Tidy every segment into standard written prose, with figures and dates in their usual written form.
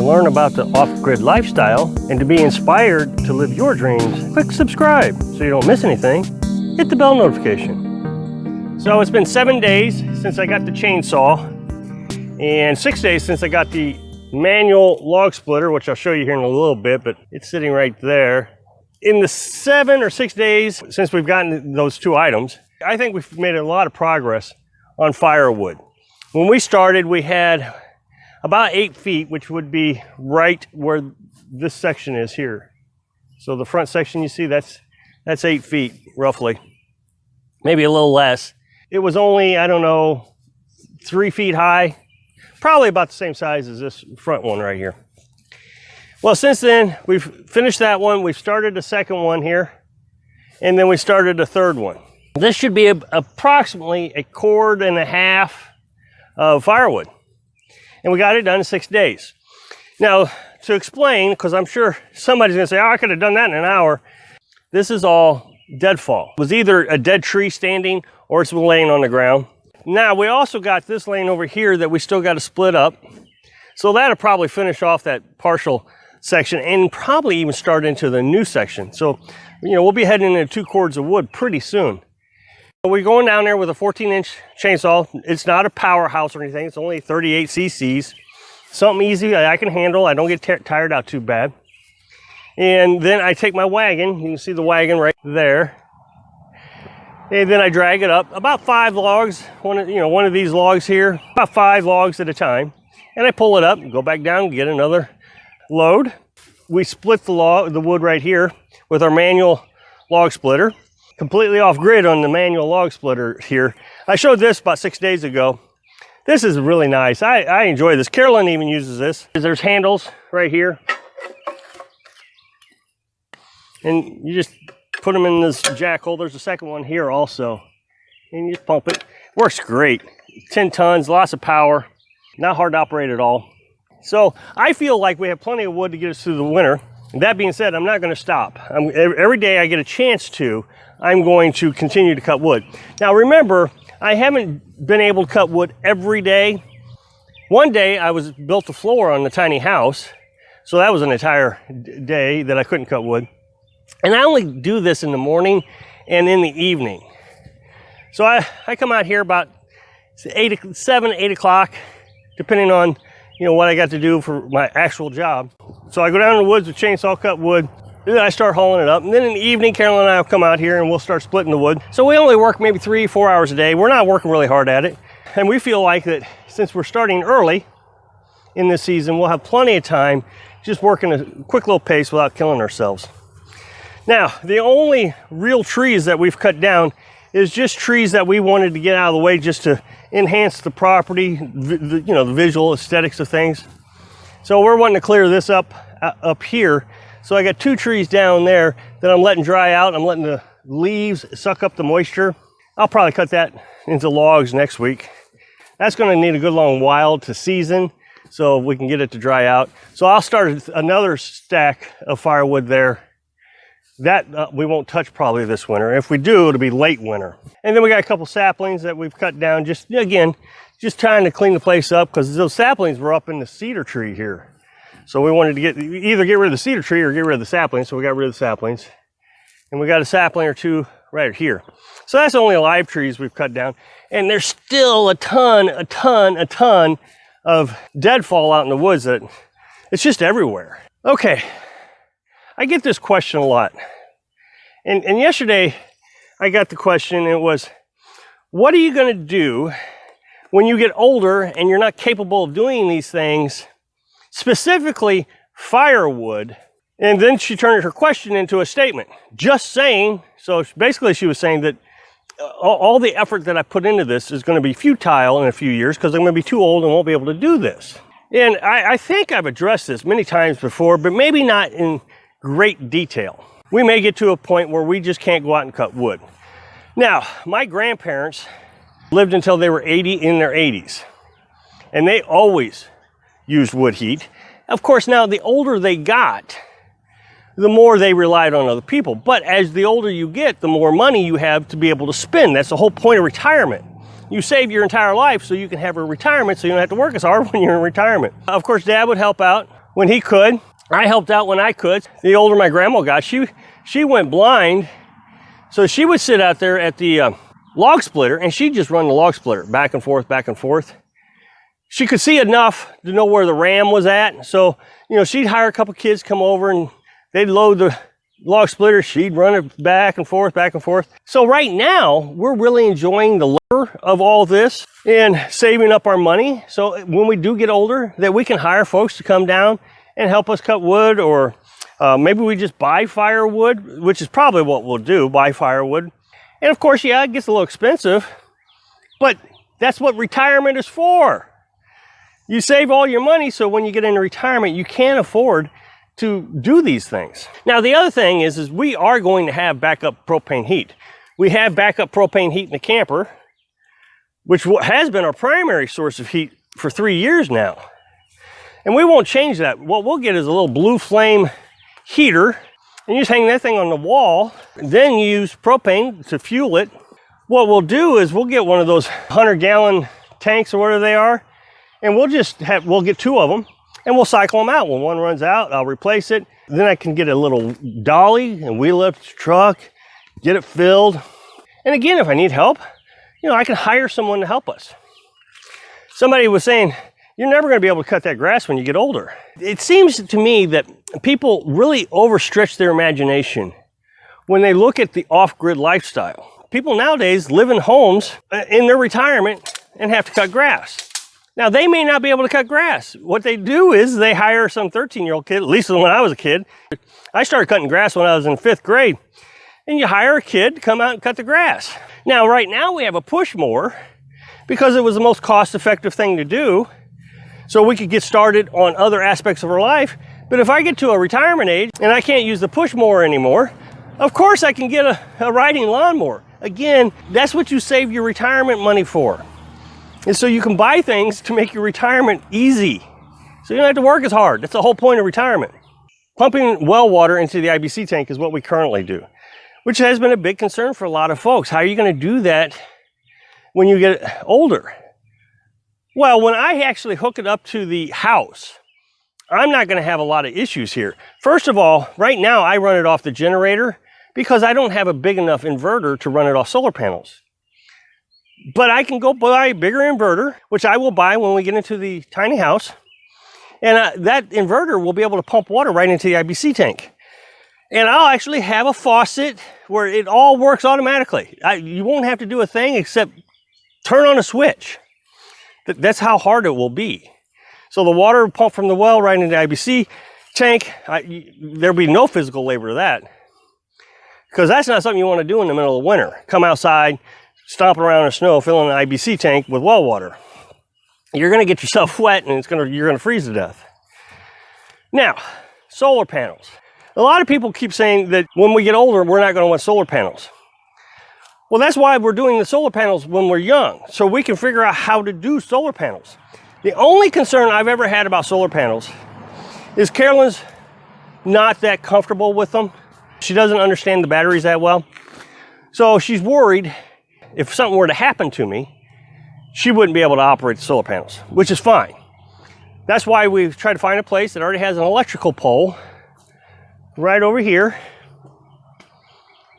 To learn about the off-grid lifestyle and to be inspired to live your dreams, click subscribe so you don't miss anything. Hit the bell notification. So it's been 7 days since I got the chainsaw and 6 days since I got the manual log splitter, which I'll show you here in a little bit, but it's sitting right there. In the 7 or 6 days since we've gotten those two items, I think we've made a lot of progress on firewood. When we started, we had about 8 feet, which would be right where this section is here. So the front section you see, that's 8 feet roughly, maybe a little less. It was only, I don't know, 3 feet high, probably about the same size as this front one right here. Well, since then, we've finished that one. We've started the second one here, and then we started the third one. This should be approximately 1.5 cords of firewood. And we got it done in 6 days. Now, to explain, because I'm sure somebody's gonna say, oh, I could have done that in an hour. This is all deadfall. It was either a dead tree standing or it's laying on the ground. Now, we also got this laying over here that we still got to split up. So that'll probably finish off that partial section and probably even start into the new section. So, you know, we'll be heading into 2 cords of wood pretty soon. We're going down there with a 14-inch chainsaw. It's not a powerhouse or anything. It's only 38 cc's. Something easy that I can handle. I don't get tired out too bad. And then I take my wagon. You can see the wagon right there. And then I drag it up about 5 logs. One of these logs here, about 5 logs at a time. And I pull it up, go back down, get another load. We split the wood right here with our manual log splitter. Completely off grid on the manual log splitter here. I showed this about 6 days ago. This is really nice. I enjoy this. Carolyn even uses this. There's handles right here. And you just put them in this jack hole. There's a second one here also. And you just pump it. Works great. 10 tons, lots of power. Not hard to operate at all. So I feel like we have plenty of wood to get us through the winter. That being said, I'm not going to stop. Every day I get a chance to, I'm going to continue to cut wood. Now remember, I haven't been able to cut wood every day. One day I built the floor on the tiny house, so that was an entire day that I couldn't cut wood. And I only do this in the morning and in the evening. So I come out here about 7, 8 o'clock, depending on what I got to do for my actual job. So I go down in the woods with chainsaw, cut wood, and then I start hauling it up. And then in the evening, Carolyn and I will come out here and we'll start splitting the wood. So we only work maybe 3 or 4 hours a day. We're not working really hard at it. And we feel like that since we're starting early in this season, we'll have plenty of time just working a quick little pace without killing ourselves. Now, the only real trees that we've cut down is just trees that we wanted to get out of the way just to enhance the property, the visual aesthetics of things. So we're wanting to clear this up here. So I got 2 trees down there that I'm letting dry out. I'm letting the leaves suck up the moisture. I'll probably cut that into logs next week. That's going to need a good long while to season so we can get it to dry out. So I'll start another stack of firewood there. That we won't touch probably this winter. If we do, it'll be late winter. And then we got a couple saplings that we've cut down just trying to clean the place up because those saplings were up in the cedar tree here. So we wanted to either get rid of the cedar tree or get rid of the saplings. So we got rid of the saplings. And we got a sapling or 2 right here. So that's only live trees we've cut down. And there's still a ton of deadfall out in the woods that it's just everywhere. Okay. I get this question a lot. And yesterday I got the question, and it was, what are you going to do when you get older and you're not capable of doing these things, specifically firewood? And then she turned her question into a statement. Just saying, so basically she was saying that all the effort that I put into this is going to be futile in a few years because I'm going to be too old and won't be able to do this. And I think I've addressed this many times before, but maybe not in great detail. We may get to a point where we just can't go out and cut wood. Now, my grandparents lived until they were in their 80s, and they always used wood heat. Of course, now the older they got, the more they relied on other people. But as the older you get, the more money you have to be able to spend. That's the whole point of retirement. You save your entire life so you can have a retirement so you don't have to work as hard when you're in retirement. Of course, Dad would help out when he could. I helped out when I could. The older my grandma got, she went blind. So she would sit out there at the log splitter, and she'd just run the log splitter back and forth, back and forth. She could see enough to know where the ram was at. So, you know, she'd hire a couple kids come over and they'd load the log splitter. She'd run it back and forth, back and forth. So right now, we're really enjoying the labor of all this and saving up our money. So when we do get older, that we can hire folks to come down and help us cut wood, or maybe we just buy firewood, which is probably what we'll do, buy firewood. And of course, yeah, it gets a little expensive, but that's what retirement is for. You save all your money, so when you get into retirement, you can't afford to do these things. Now, the other thing is we are going to have backup propane heat. We have backup propane heat in the camper, which has been our primary source of heat for 3 years now. And we won't change that. What we'll get is a little blue flame heater, and you just hang that thing on the wall, then you use propane to fuel it. What we'll do is we'll get one of those 100-gallon tanks or whatever they are, and we'll get 2 of them, and we'll cycle them out. When one runs out, I'll replace it. Then I can get a little dolly and wheel up the truck, get it filled. And again, if I need help, you know, I can hire someone to help us. Somebody was saying, you're never going to be able to cut that grass when you get older. It seems to me that people really overstretch their imagination when they look at the off-grid lifestyle. People nowadays live in homes in their retirement and have to cut grass. Now, they may not be able to cut grass. What they do is they hire some 13-year-old kid, at least when I was a kid. I started cutting grass when I was in 5th grade. And you hire a kid to come out and cut the grass. Now, right now, we have a push mower because it was the most cost-effective thing to do, so we could get started on other aspects of our life. But if I get to a retirement age and I can't use the push mower anymore, of course I can get a riding lawnmower. Again, that's what you save your retirement money for. And so you can buy things to make your retirement easy. So you don't have to work as hard. That's the whole point of retirement. Pumping well water into the IBC tank is what we currently do, which has been a big concern for a lot of folks. How are you going to do that when you get older? Well, when I actually hook it up to the house, I'm not going to have a lot of issues here. First of all, right now I run it off the generator because I don't have a big enough inverter to run it off solar panels. But I can go buy a bigger inverter, which I will buy when we get into the tiny house. And that inverter will be able to pump water right into the IBC tank. And I'll actually have a faucet where it all works automatically. You won't have to do a thing except turn on a switch. That's how hard it will be. So the water will pump from the well right into the IBC tank. There'll be no physical labor to that, because that's not something you want to do in the middle of winter. Come outside, stomping around in the snow, filling an IBC tank with well water. You're going to get yourself wet, and you're going to freeze to death. Now, solar panels. A lot of people keep saying that when we get older, we're not going to want solar panels. Well, that's why we're doing the solar panels when we're young, so we can figure out how to do solar panels. The only concern I've ever had about solar panels is Carolyn's not that comfortable with them. She doesn't understand the batteries that well. So she's worried if something were to happen to me, she wouldn't be able to operate the solar panels, which is fine. That's why we've tried to find a place that already has an electrical pole right over here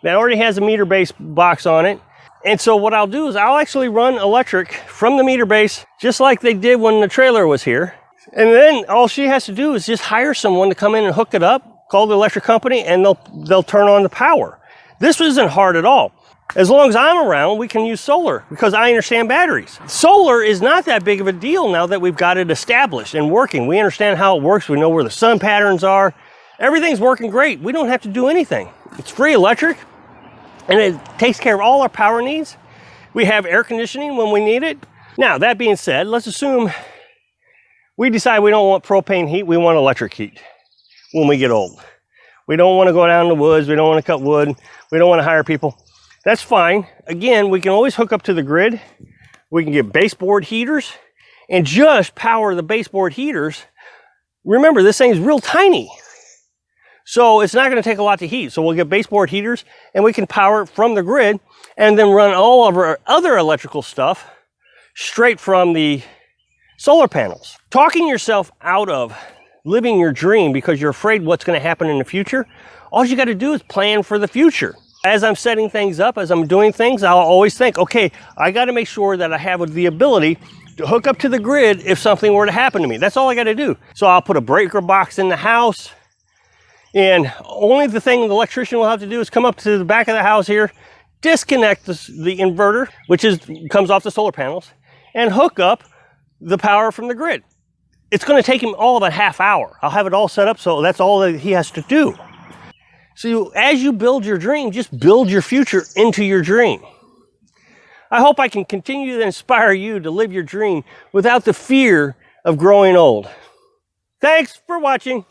that already has a meter base box on it. And so what I'll do is I'll actually run electric from the meter base, just like they did when the trailer was here. And then all she has to do is just hire someone to come in and hook it up, call the electric company, and they'll turn on the power. This isn't hard at all. As long as I'm around, we can use solar because I understand batteries. Solar is not that big of a deal now that we've got it established and working. We understand how it works. We know where the sun patterns are. Everything's working great. We don't have to do anything. It's free electric, and it takes care of all our power needs. We have air conditioning when we need it. Now, that being said, let's assume we decide we don't want propane heat, we want electric heat when we get old. We don't want to go down in the woods, we don't want to cut wood, we don't want to hire people. That's fine. Again, we can always hook up to the grid. We can get baseboard heaters and just power the baseboard heaters. Remember, this thing's real tiny, so it's not going to take a lot to heat. So we'll get baseboard heaters and we can power it from the grid and then run all of our other electrical stuff straight from the solar panels. Talking yourself out of living your dream because you're afraid what's going to happen in the future, all you got to do is plan for the future. As I'm setting things up, as I'm doing things, I'll always think, okay, I got to make sure that I have the ability to hook up to the grid if something were to happen to me. That's all I got to do. So I'll put a breaker box in the house, and only the thing the electrician will have to do is come up to the back of the house here, disconnect the inverter, which comes off the solar panels, and hook up the power from the grid. It's going to take him all of a half hour. I'll have it all set up, so that's all that he has to do. So as you build your dream, just build your future into your dream. I hope I can continue to inspire you to live your dream without the fear of growing old. Thanks for watching.